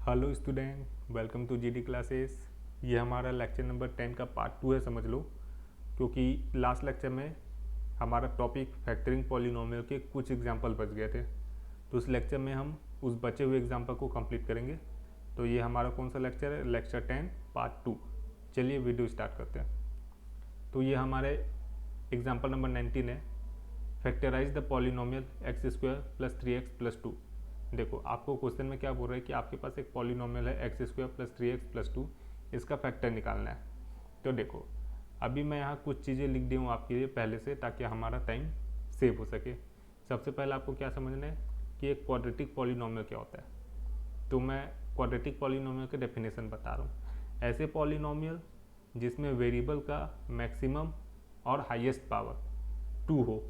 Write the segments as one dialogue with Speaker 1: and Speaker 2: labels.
Speaker 1: Hello student, welcome to GD classes. ये हमारा lecture number 10 का पार्ट 2 है, समझ लो। क्योंकि लास्ट लेक्चर में हमारा टॉपिक फैक्टरिंग पॉलिनोमियल के कुछ एग्जांपल बच गए थे, तो इस लेक्चर में हम उस बचे हुए एग्जांपल को कंप्लीट करेंगे। तो ये हमारा कौन सा लेक्चर है? Lecture 10 part 2। चलिए वीडियो स्टार्ट करते हैं। तो ये हमारे एग्जाम्पल नंबर 19 है, factorise the polynomial x square plus 3x plus 2। देखो, आपको क्वेश्चन में क्या बोल रहा है कि आपके पास एक पॉलिनोमियल है x square plus 3x plus 2, इसका फैक्टर निकालना है। तो देखो, अभी मैं यहाँ कुछ चीज़ें लिख दी हूँ आपके लिए पहले से, ताकि हमारा टाइम सेव हो सके। सबसे पहले आपको क्या समझना है कि एक क्वाड्रेटिक पॉलिनोमियल क्या होता है। तो मैं क्वाड्रेटिक पॉलिनोमियल के डेफिनेशन बता रहा हूँ। ऐसे पॉलिनोमियल जिसमें वेरिएबल का मैक्सिमम और हाईएस्ट पावर 2 हो,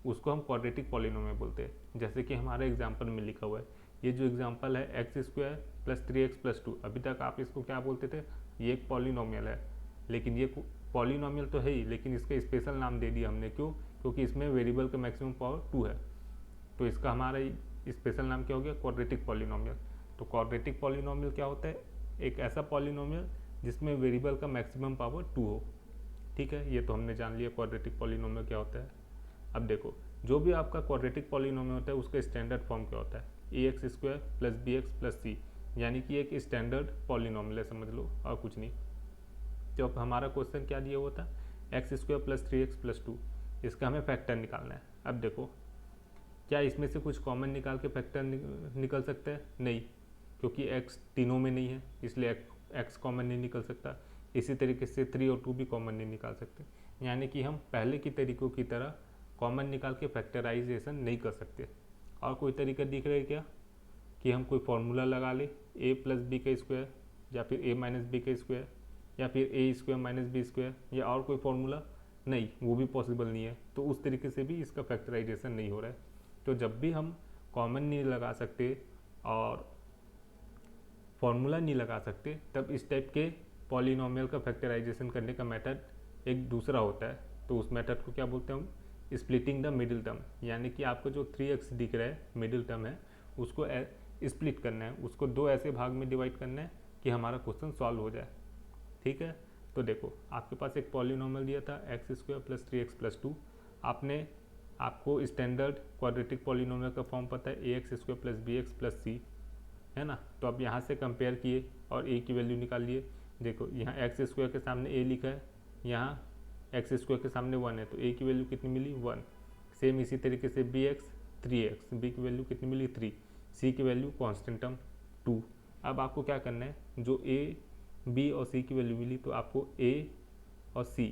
Speaker 1: उसको हम क्वाड्रेटिक पॉलिनोमियल बोलते हैं। जैसे कि हमारे एग्जाम्पल में लिखा हुआ है, ये जो एग्जाम्पल है x square plus 3x plus 2, अभी तक आप इसको क्या बोलते थे? ये एक पॉलिनोमियल है, लेकिन ये पॉलिनोमियल तो है ही, लेकिन इसका स्पेशल नाम दे दिया हमने। क्यों? क्योंकि इसमें वेरिएबल का मैक्सिमम पावर 2 है, तो इसका हमारा स्पेशल नाम क्या हो गया? Quadratic polynomial. तो क्वाड्रेटिक पॉलिनोमियल क्या होता है? एक ऐसा पॉलिनोमियल जिसमें वेरिएबल का मैक्सिमम पावर 2 हो। ठीक है, ये तो हमने जान लिया क्वाड्रेटिक पॉलिनोमियल क्या होता है। अब देखो, जो भी आपका क्वाड्रेटिक पॉलिनोमियल होता है उसका स्टैंडर्ड फॉर्म क्या होता है? A x square plus b x plus c, यानी कि एक स्टैंडर्ड पॉलिनोमियल है, समझ लो, और कुछ नहीं। तो अब हमारा क्वेश्चन क्या दिया हुआ था? X square plus 3x plus 2, इसका हमें फैक्टर निकालना है। अब देखो, क्या इसमें से कुछ कॉमन निकाल के फैक्टर निकल सकता है? नहीं, क्योंकि x तीनों में नहीं है, इसलिए x कॉमन नहीं निकल सकता। इसी तरीके से 3 और 2 भी कॉमन नहीं निकाल सकते, यानी कि हम पहले की तरीकों की तरह कॉमन निकाल के फैक्टराइजेशन नहीं कर सकते। और कोई तरीका दिख रहा है क्या कि हम कोई फार्मूला लगा ले, a प्लस बी का स्क्वायर, या फिर a माइनस बी का स्क्वायर, या फिर a square minus b square, या और कोई फार्मूला? नहीं, वो भी पॉसिबल नहीं है। तो उस तरीके से भी इसका फैक्टराइजेशन नहीं हो रहा है। तो जब भी हम कॉमन नहीं लगा सकते और फॉर्मूला नहीं लगा सकते, तब इस टाइप के पॉलिनोमियल का फैक्टराइजेशन करने का मेथड एक दूसरा होता है। तो उस मेथड को क्या बोलते हैं हम? Splitting the middle term. यानी कि आपको जो 3x दिख रहा है मिडिल टर्म है, उसको स्प्लिट करना है, उसको दो ऐसे भाग में डिवाइड करना है कि हमारा क्वेश्चन सॉल्व हो जाए। ठीक है, तो देखो, आपके पास एक पॉलिनोमियल दिया था x square plus 3x plus 2। आपको स्टैंडर्ड क्वाड्रेटिक पॉलिनोमियल का फॉर्म पता है, a x square plus b x plus c, है ना। तो अब यहाँ से कंपेयर किए और a की वैल्यू निकाल लिए। देखो, यहाँ एक्स स्क्वायर के सामने a लिखा है, यहाँ एक्स स्क्वायर के सामने 1 है, तो a की वैल्यू कितनी मिली? 1। सेम इसी तरीके से बी एक्स 3x, b की वैल्यू कितनी मिली? 3, c की वैल्यू कॉन्स्टेंट टर्म 2। अब आपको क्या करना है, जो a b और c की वैल्यू मिली, तो आपको a और c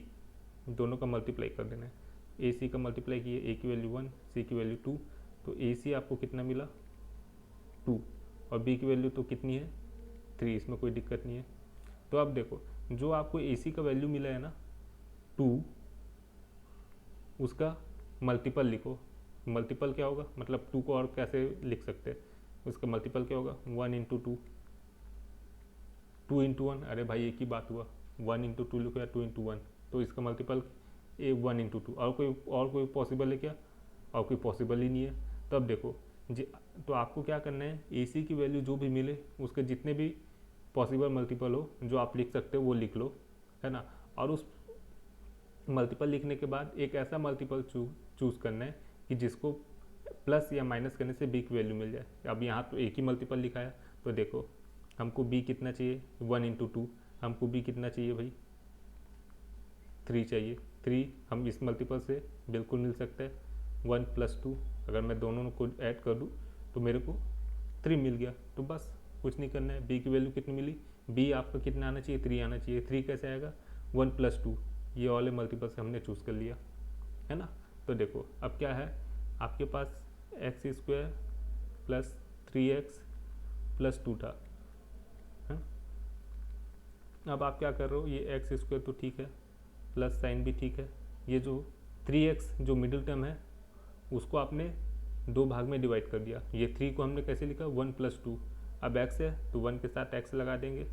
Speaker 1: दोनों का मल्टीप्लाई कर देना है। ए सी का मल्टीप्लाई किए, a की वैल्यू 1, c की वैल्यू 2, तो ए सी आपको कितना मिला? 2, और b की वैल्यू तो कितनी है? 3, इसमें कोई दिक्कत नहीं है। तो अब देखो, जो आपको ए सी का वैल्यू मिला है ना 2, उसका मल्टीपल लिखो। मल्टीपल क्या होगा? मतलब 2 को और कैसे लिख सकते हैं? उसका मल्टीपल क्या होगा? 1 इंटू 2, 2 इंटू 1। अरे भाई, एक ही बात हुआ, 1 इंटू 2 लिखो या 2 इंटू 1, तो इसका मल्टीपल 1 इंटू 2। और कोई पॉसिबल है क्या? और कोई पॉसिबल ही नहीं है। तो अब देखो जी, तो आपको क्या करना है, ए सी की वैल्यू जो भी मिले उसके जितने भी पॉसिबल मल्टीपल हो जो आप लिख सकते हो वो लिख लो, है ना। और उस मल्टीपल लिखने के बाद एक ऐसा मल्टीपल चूज़ करना है कि जिसको प्लस या माइनस करने से b की वैल्यू मिल जाए। अब यहाँ तो एक ही मल्टीपल लिखा है, तो देखो, हमको b कितना चाहिए? 1 इंटू 2। हमको b कितना चाहिए भाई? 3 चाहिए। 3 हम इस मल्टीपल से बिल्कुल मिल सकता है। 1 प्लस 2, अगर मैं दोनों को ऐड कर दूँ तो मेरे को 3 मिल गया। तो बस कुछ नहीं करना है। b की वैल्यू कितनी मिली? b आपका कितना आना चाहिए? 3 आना चाहिए। 3 कैसे आएगा? 1 प्लस 2, ये वाले मल्टीपल से हमने चूज़ कर लिया, है ना। तो देखो, अब क्या है, आपके पास x square plus 3x plus 2 था, है? अब आप क्या कर रहे हो, ये एक्स स्क्वायर तो ठीक है, प्लस साइन भी ठीक है, ये जो 3x जो मिडिल टर्म है उसको आपने दो भाग में डिवाइड कर दिया। ये 3 को हमने कैसे लिखा? 1 प्लस 2। अब x है तो 1 के साथ x लगा देंगे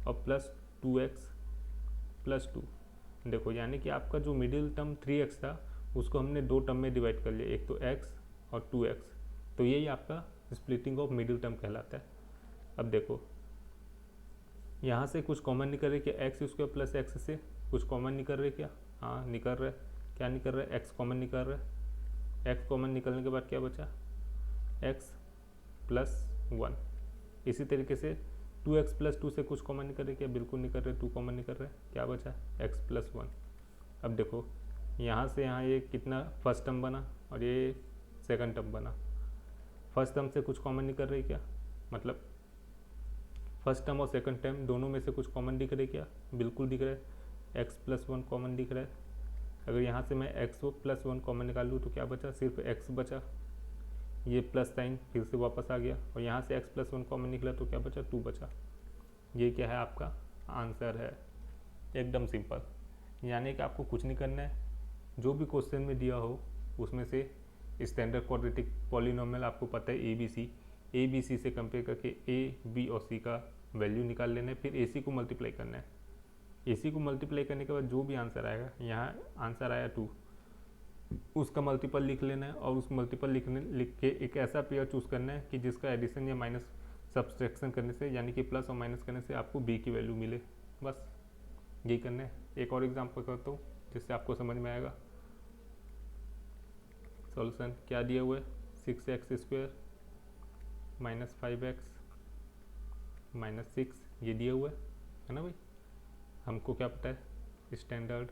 Speaker 1: और प्लस 2x प्लस 2। देखो, यानी कि आपका जो मिडिल टर्म 3x था उसको हमने दो टर्म में डिवाइड कर लिया, एक तो x और 2x। तो यही आपका स्प्लिटिंग ऑफ मिडिल टर्म कहलाता है। अब देखो यहाँ से कुछ कॉमन निकल रहे क्या, एक्स स्क्वायर प्लस एक्स से कुछ कॉमन निकल रहे क्या, हाँ निकल रहा है। क्या निकल रहा है, एक्स कॉमन निकल रहा है। एक्स कॉमन निकलने के बाद क्या बचा, एक्स प्लस 1। इसी तरीके से 2x प्लस 2 से कुछ कॉमन निकल रहे क्या, बिल्कुल निकल रहे, 2 कॉमन निकल रहा है, क्या बचा, x प्लस 1। अब देखो यहाँ से यहाँ ये कितना फर्स्ट टर्म बना और ये सेकंड टर्म बना। फर्स्ट टर्म से कुछ कॉमन निकल रही क्या, मतलब फर्स्ट टर्म और सेकंड टर्म दोनों में से कुछ कॉमन दिख रहे क्या, बिल्कुल दिख रहा है, x प्लस 1 कॉमन दिख रहा है। अगर यहाँ से मैं x प्लस 1 कॉमन निकाल लूँ तो क्या बचा, सिर्फ x बचा, ये प्लस साइन फिर से वापस आ गया, और यहाँ से x प्लस 1 कॉमन निकला तो क्या बचा, 2 बचा। ये क्या है, आपका आंसर है, एकदम सिंपल। यानी कि आपको कुछ नहीं करना है, जो भी क्वेश्चन में दिया हो उसमें से स्टैंडर्ड क्वाड्रेटिक पॉलिनोमियल आपको पता है ए बी सी से कंपेयर करके ए बी और सी का वैल्यू निकाल लेना है, फिर ए सी को मल्टीप्लाई करना है। ए सी को मल्टीप्लाई करने के बाद जो भी आंसर आएगा, यहाँ आंसर आया 2, उसका मल्टीपल लिख लेना है, और उस मल्टीपल लिख के एक ऐसा पेयर चूज़ करना है कि जिसका एडिशन या माइनस सब्सट्रैक्शन करने से, यानी कि प्लस और माइनस करने से आपको बी की वैल्यू मिले, बस यही करना है। एक और एग्जांपल करता हूँ जिससे आपको समझ में आएगा। सॉल्यूशन क्या दिया हुआ है, 6x square minus 5x minus 6, ये दिया हुआ है ना भाई। हमको क्या पता है, standard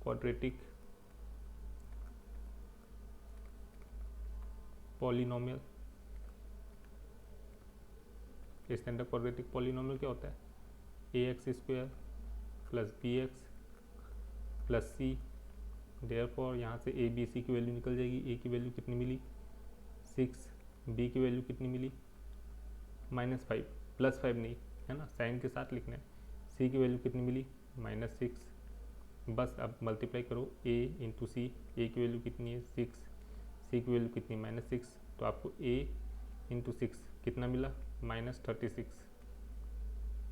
Speaker 1: quadratic polynomial, standard quadratic polynomial क्या होता है, ax square plus bx plus c. Therefore यहाँ से ए बी सी की वैल्यू निकल जाएगी। ए की वैल्यू कितनी मिली, 6, बी की वैल्यू कितनी मिली, -5, +5 नहीं है ना, साइन के साथ लिखना है। सी की वैल्यू कितनी मिली, -6। बस अब मल्टीप्लाई करो a इंटू सी। ए की वैल्यू कितनी है, 6, सी की वैल्यू कितनी, -6, तो आपको a इंटू 6 कितना मिला, -36,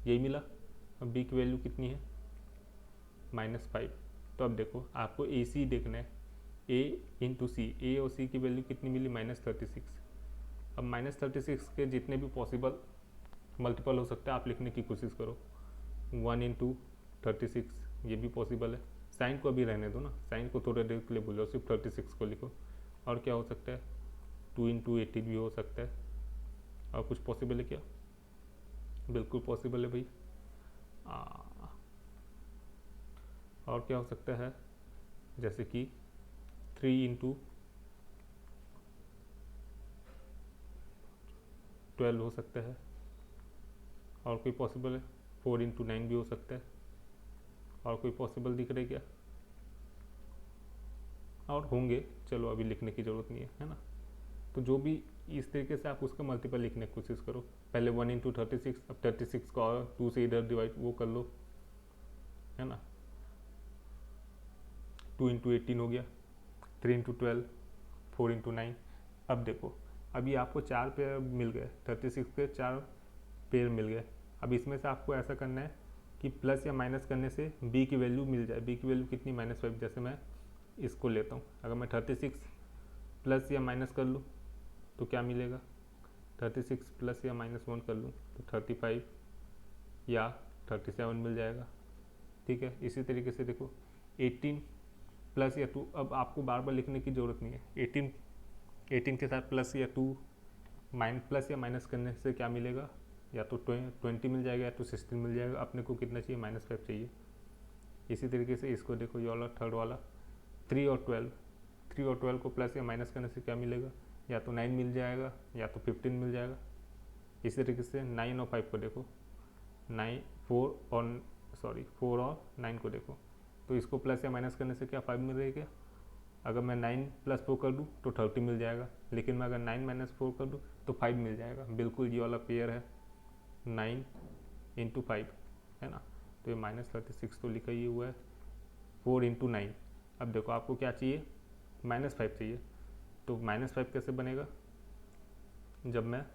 Speaker 1: यही मिला। अब b की वैल्यू कितनी है, -5। तो अब देखो आपको ए सी देखना है, a इंटू सी, ए और सी की वैल्यू कितनी मिली, -36। अब -36 के जितने भी पॉसिबल मल्टीपल हो सकता है आप लिखने की कोशिश करो। 1 इंटू 36 ये भी पॉसिबल है। साइन को अभी रहने दो ना, साइन को थोड़ा देर के लिए भूलो, सिर्फ 36 को लिखो। और क्या हो सकता है, 2 इंटू 18 भी हो सकता है। और कुछ पॉसिबल है क्या, बिल्कुल पॉसिबल है भाई। और क्या हो सकता है, जैसे कि 3 इंटू 12 हो सकता है। और कोई पॉसिबल है, 4 इंटू 9 भी हो सकता है। और कोई पॉसिबल दिख रहे क्या, और होंगे, चलो अभी लिखने की ज़रूरत नहीं है ना। तो जो भी इस तरीके से आप उसका मल्टीपल लिखने की कोशिश करो। पहले 1 इंटू 36, अब 36 को 2 से इधर डिवाइड वो कर लो, है ना। 2 इंटू 18 हो गया, 3 इंटू 12, 4 इंटू 9। अब देखो अभी आपको 4 पेयर मिल गए, 36 के 4 पेयर मिल गए। अब इसमें से आपको ऐसा करना है कि प्लस या माइनस करने से b की वैल्यू मिल जाए। b की वैल्यू कितनी, -5। जैसे मैं इसको लेता हूँ, अगर मैं 36 प्लस या माइनस कर लूँ तो क्या मिलेगा, 36 प्लस या -1 कर लूँ तो 35 या 37 मिल जाएगा। ठीक है, इसी तरीके से देखो 18 प्लस या 2, अब आपको बार बार लिखने की ज़रूरत नहीं है। 18 के साथ प्लस या 2 प्लस या माइनस करने से क्या मिलेगा, या तो 20 मिल जाएगा या तो 16 मिल जाएगा। अपने को कितना चाहिए, -5 चाहिए। इसी तरीके से इसको देखो, ये वाला थर्ड वाला 3 और 12 को प्लस या माइनस करने से क्या मिलेगा, या तो 9 मिल जाएगा या तो 15 मिल जाएगा। इसी तरीके से 9 और 5 को देखो, 4 और 9 को देखो, तो इसको प्लस या माइनस करने से क्या 5 मिल रही है क्या। अगर मैं 9 + 4 कर दूँ तो 30 मिल जाएगा, लेकिन मैं अगर 9 - 4 कर दूँ तो 5 मिल जाएगा। बिल्कुल ये वाला पेयर है 9 इंटू 5, है ना। तो ये -36 तो लिखा ही हुआ है, 4 इंटू 9। अब देखो आपको क्या चाहिए, -5 चाहिए। तो -5 कैसे बनेगा, जब मैं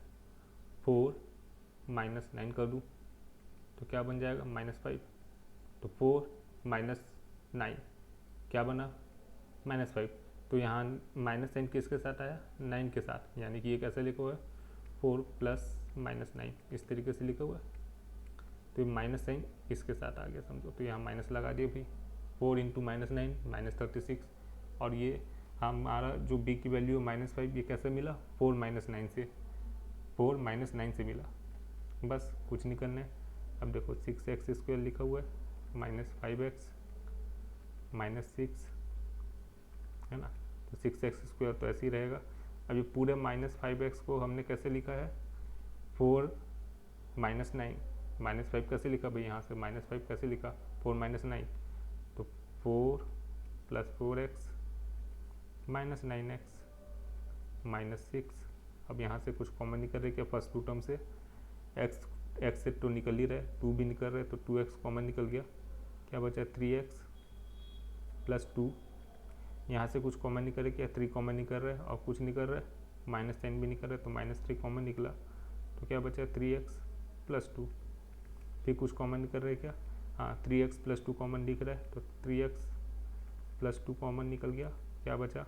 Speaker 1: 4 - 9 कर दूँ तो क्या बन जाएगा, -5। तो 4 - 9 क्या बना, -5। तो यहाँ माइनस साइन किसके साथ आया, 9 के साथ, यानी कि ये कैसे लिखा हुआ है, 4 प्लस माइनस 9 इस तरीके से लिखा हुआ है। तो ये माइनस साइन इसके साथ आ गया समझो, तो यहाँ माइनस लगा दिया भाई। 4 इंटू माइनस 9 माइनस 36। और ये हमारा जो b की वैल्यू है -5, ये कैसे मिला? 4 माइनस 9 से, 4 माइनस 9 से मिला। बस कुछ नहीं करना है। अब देखो 6x² लिखा हुआ है, -5x -6 है ना, तो 6x² तो ऐसे ही रहेगा। अब ये पूरे -5x को हमने कैसे लिखा है? 4 माइनस 9 -5 कैसे लिखा भाई? यहाँ से -5 कैसे लिखा? 4 माइनस 9, तो 4 plus 4x minus 9x minus 6। अब यहाँ से कुछ कॉमन निकल रहे क्या? फर्स्ट टू टर्म से x से तो निकल ही रहे, 2 भी निकल रहे, तो 2x कॉमन निकल गया। क्या बचा? 3x plus 2। यहाँ से कुछ कॉमन निकल रहे क्या? 3 कॉमन निकल रहे और कुछ निकल रहा है -10 भी निकल रहा है, तो -3 कॉमन निकला, तो क्या बचा? 3x plus 2। फिर कुछ कॉमन निकल रहा है क्या? हाँ, 3x प्लस 2 कॉमन दिख रहा है, तो 3x प्लस 2 कॉमन निकल गया। क्या बचा?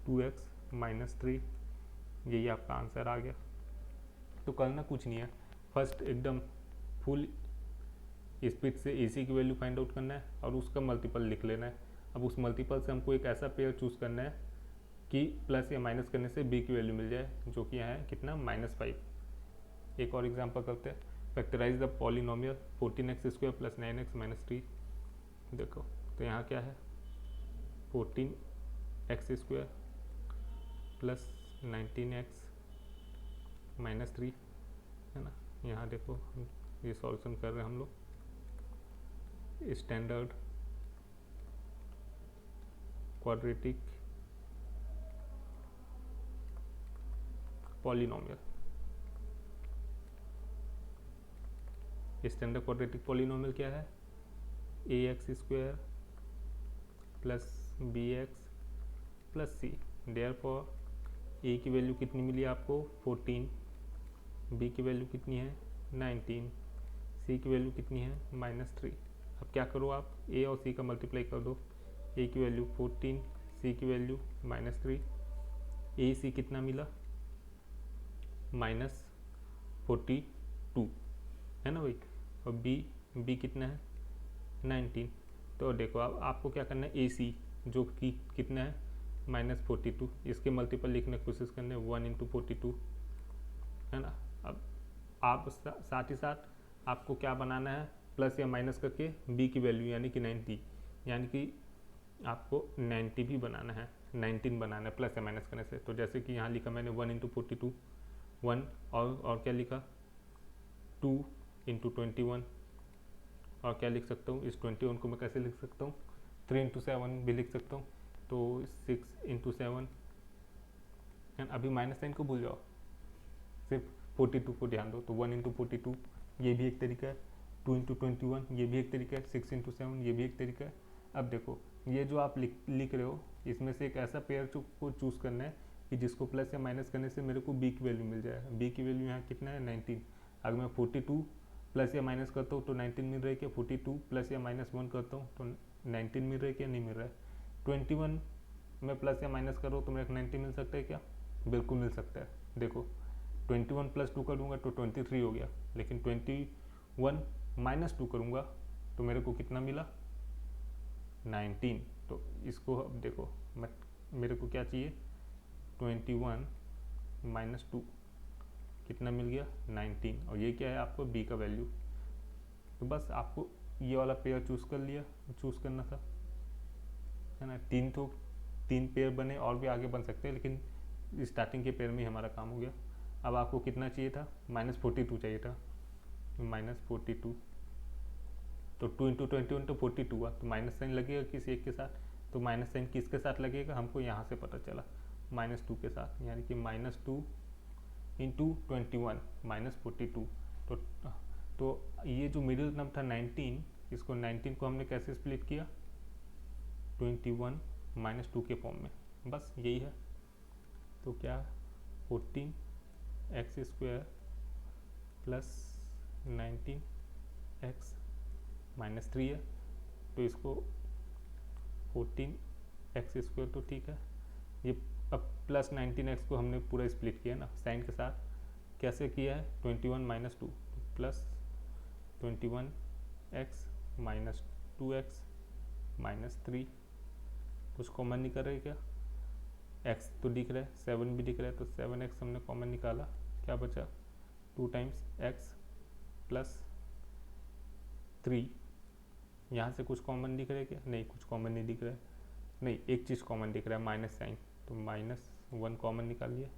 Speaker 1: 2x minus 3। यही आपका आंसर आ गया। तो करना कुछ नहीं है, फर्स्ट एकदम फुल स्पीड से AC की वैल्यू फाइंड आउट करना है और उसका मल्टीपल लिख लेना है। अब उस मल्टीपल से हमको एक ऐसा पेयर चूज़ करना है कि प्लस या माइनस करने से b की वैल्यू मिल जाए, जो कि यहाँ है कितना? -5। एक और एग्जांपल करते हैं। Factorise the polynomial 14x² plus 9x minus 3। देखो तो यहाँ क्या है? 14x² प्लस 19x माइनस 3 है ना। यहाँ देखो हम ये सॉल्यूशन कर रहे हैं हम लोग standard quadratic polynomial. Standard quadratic polynomial क्या है? ax² plus bx plus c। Therefore a की वैल्यू कितनी मिली आपको? 14, b की वैल्यू कितनी है? 19, c की वैल्यू कितनी है? -3। अब क्या करो आप? a और c का मल्टीप्लाई कर दो। a की वैल्यू 14, c की वैल्यू -3। a c कितना मिला? -42 है ना भाई। और b कितना है? 19। तो देखो अब आपको क्या करना है? AC जो कि कितना है? -42, इसके मल्टीपल लिखने की कोशिश करना है, 1 इंटू 42 है ना। अब आप साथ ही साथ आपको क्या बनाना है? प्लस या माइनस करके b की वैल्यू यानी कि 90, यानी कि आपको 90 भी बनाना है, 19 बनाना है प्लस या माइनस करने से। तो जैसे कि यहाँ लिखा मैंने 1 इंटू 42, 1 और क्या लिखा? 2 इंटू 21। और क्या लिख सकता हूँ? इस 21 को मैं कैसे लिख सकता हूँ? 3 इंटू 7 भी लिख सकता हूँ, तो 6 इंटू 7। अभी माइनस साइन को भूल जाओ, सिर्फ 42 को ध्यान दो। तो 1 इंटू 42 ये भी एक तरीका है, 2 इंटू 21 ये भी एक तरीका है, 6 इंटू 7 ये भी एक तरीका है। अब देखो ये जो आप लिख रहे हो, इसमें से एक ऐसा पेयर को चूज़ करना है कि जिसको प्लस या माइनस करने से मेरे को b की वैल्यू मिल जाए। b की वैल्यू यहाँ कितना है? 19। अगर मैं 42 प्लस या माइनस करता हूँ तो 19 मिल रहा है क्या? 42 प्लस या माइनस 1 करता हूँ तो 19 मिल रहा है क्या? नहीं मिल रहा है। 21 में प्लस या माइनस करो तो मेरे को 90 मिल सकता है क्या? बिल्कुल मिल सकता है। देखो 21 प्लस 2 करूँगा तो 23 हो गया, लेकिन 21 माइनस 2 करूँगा तो मेरे को कितना मिला? 19। तो इसको अब देखो मेरे को क्या चाहिए? 21 माइनस 2 कितना मिल गया? 19। और ये क्या है? आपको b का वैल्यू। तो बस आपको ये वाला पेयर चूज़ कर लिया, चूज़ करना था है ना। 3 पेयर बने, और भी आगे बन सकते हैं, लेकिन स्टार्टिंग के पेयर में ही हमारा काम हो गया। अब आपको कितना चाहिए था? -42 चाहिए था, -42। तो 2 इंटू 21 तो 42 हुआ, तो माइनस साइन लगेगा किसी एक के साथ। तो माइनस साइन किसके साथ लगेगा? हमको यहाँ से पता चला, -2 के साथ, यानी कि -2 इंटू 21 -42। तो ये जो मिडिल टर्म था 19, इसको 19 को हमने कैसे स्प्लिट किया? 21 -2 के फॉर्म में। बस यही है। तो क्या? 14x² प्लस 19x माइनस 3 है, तो इसको 14x² तो ठीक है। ये अब प्लस 19x को हमने पूरा स्प्लिट किया ना साइन के साथ, कैसे किया है, 21 minus 2 plus 21x minus 2x minus 3, कुछ कॉमन नहीं कर रहे क्या, x तो दिख रहा है, 7 भी दिख रहा है, तो 7x हमने कॉमन निकाला, क्या बचा 2 टाइम्स x प्लस 3, यहाँ से कुछ कॉमन दिख रहा है क्या, नहीं कुछ कॉमन नहीं दिख रहा है, नहीं एक चीज़ कॉमन दिख रहा है माइनस साइन, तो माइनस 1 कॉमन निकालिए,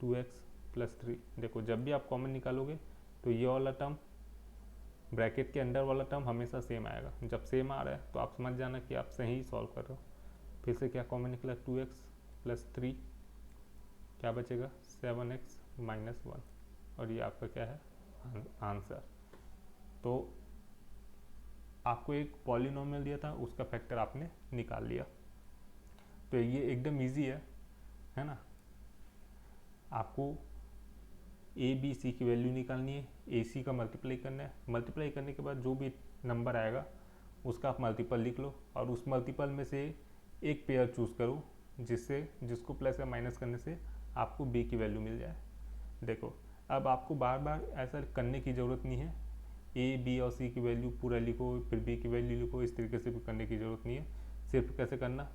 Speaker 1: 2x प्लस 3। देखो जब भी आप कॉमन निकालोगे तो ये वाला टर्म ब्रैकेट के अंदर वाला टर्म हमेशा सेम आएगा, जब सेम आ रहा है तो आप समझ जाना कि आप सही सॉल्व कर रहे हो। फिर से क्या कॉमन निकला, 2x प्लस 3, क्या बचेगा 7x माइनस 1, और ये आपका क्या है आंसर। तो आपको एक पॉलिनोमियल दिया था, उसका फैक्टर आपने निकाल लिया, तो ये एकदम इजी है ना। आपको ए बी सी की वैल्यू निकालनी है, ए सी का मल्टीप्लाई करना है, मल्टीप्लाई करने के बाद जो भी नंबर आएगा उसका आप मल्टीपल लिख लो, और उस मल्टीपल में से एक पेयर चूज़ करो जिसको प्लस या माइनस करने से आपको बी की वैल्यू मिल जाए। देखो अब आपको बार बार ऐसा करने की ज़रूरत नहीं है, ए बी और सी की वैल्यू पूरा लिखो फिर बी की वैल्यू लिखो, इस तरीके से भी करने की ज़रूरत नहीं है। सिर्फ कैसे करना,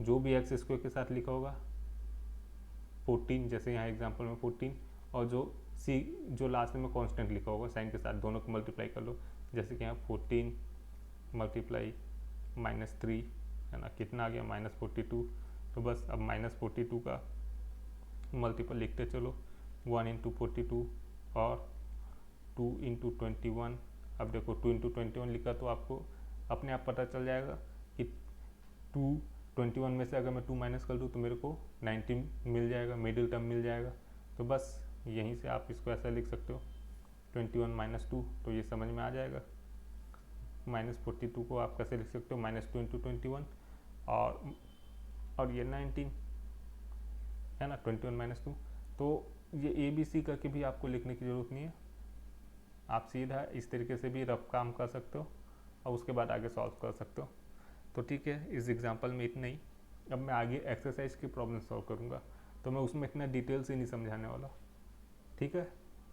Speaker 1: जो भी एक्स स्क्वायर के साथ लिखा होगा 14, जैसे यहाँ एग्जांपल में 14, और जो लास्ट में कांस्टेंट लिखा होगा साइन के साथ, दोनों को मल्टीप्लाई कर लो। जैसे कि यहाँ 14 मल्टीप्लाई माइनस 3 है ना, कितना आ गया -42, तो बस अब -42 का मल्टीपल लिखते चलो, 1 इंटू 42 और 2 इंटू 21। अब देखो 2 इंटू 21 लिखा तो आपको अपने आप पता चल जाएगा कि 21 में से अगर मैं 2 माइनस कर दूँ तो मेरे को 19 मिल जाएगा, मिडिल टर्म मिल जाएगा। तो बस यहीं से आप इसको ऐसा लिख सकते हो 21 माइनस 2, तो ये समझ में आ जाएगा। -42 को आप कैसे लिख सकते हो, -2 इंटू 21 और ये 19 है ना, 21 माइनस 2। तो ये ए बी सी करके भी आपको लिखने की ज़रूरत नहीं है, आप सीधा इस तरीके से भी रफ काम कर सकते हो और उसके बाद आगे सॉल्व कर सकते हो। तो ठीक है, इस एग्जांपल में इतना ही। अब मैं आगे एक्सरसाइज की प्रॉब्लम सॉल्व करूँगा, तो मैं उसमें इतना डिटेल से नहीं समझाने वाला, ठीक है।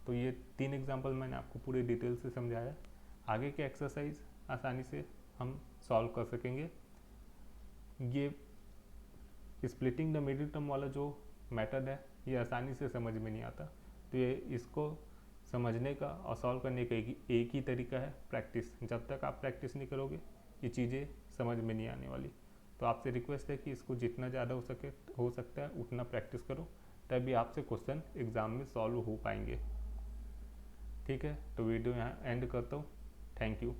Speaker 1: तो ये 3 एग्जांपल मैंने आपको पूरे डिटेल से समझाया, आगे के एक्सरसाइज आसानी से हम सॉल्व कर सकेंगे। ये स्प्लिटिंग द मिडिल टर्म वाला जो मेथड है ये आसानी से समझ में नहीं आता, तो ये इसको समझने का और सॉल्व करने का एक ही तरीका है, प्रैक्टिस। जब तक आप प्रैक्टिस नहीं करोगे ये चीज़ें समझ में नहीं आने वाली। तो आपसे रिक्वेस्ट है कि इसको जितना ज़्यादा हो सकता है उतना प्रैक्टिस करो, तभी आपसे क्वेश्चन एग्ज़ाम में सॉल्व हो पाएंगे। ठीक है, तो वीडियो यहाँ एंड करता हूँ। Thank you.